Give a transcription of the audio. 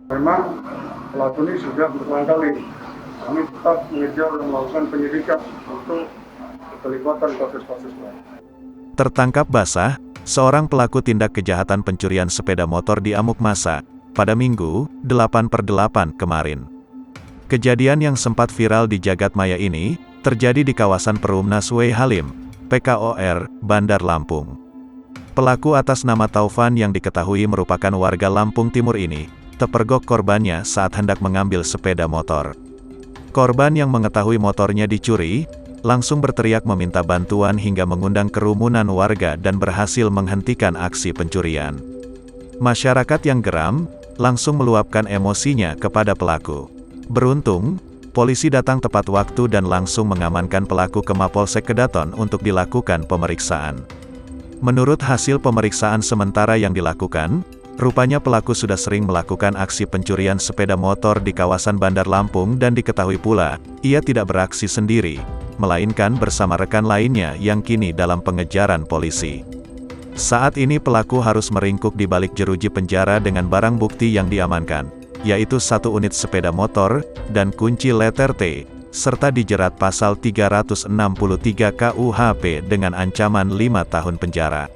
Memang pelaku ini sudah berulang kali. Kami tetap mengejar dan melakukan penyidikan untuk keterlibatan kasus-kasus lain. Tertangkap basah, seorang pelaku tindak kejahatan pencurian sepeda motor diamuk massa pada Minggu, 8/8 kemarin. Kejadian yang sempat viral di jagat maya ini terjadi di kawasan Perumnas W. Halim, PKOR, Bandar Lampung. Pelaku atas nama Taufan yang diketahui merupakan warga Lampung Timur ini terpergok korbannya saat hendak mengambil sepeda motor. Korban yang mengetahui motornya dicuri, langsung berteriak meminta bantuan hingga mengundang kerumunan warga dan berhasil menghentikan aksi pencurian. Masyarakat yang geram, langsung meluapkan emosinya kepada pelaku. Beruntung, polisi datang tepat waktu dan langsung mengamankan pelaku ke Mapolsek Kedaton untuk dilakukan pemeriksaan. Menurut hasil pemeriksaan sementara yang dilakukan, rupanya pelaku sudah sering melakukan aksi pencurian sepeda motor di kawasan Bandar Lampung dan diketahui pula, ia tidak beraksi sendiri, melainkan bersama rekan lainnya yang kini dalam pengejaran polisi. Saat ini pelaku harus meringkuk di balik jeruji penjara dengan barang bukti yang diamankan, yaitu 1 unit sepeda motor, dan kunci letter T, serta dijerat pasal 363 KUHP dengan ancaman 5 tahun penjara.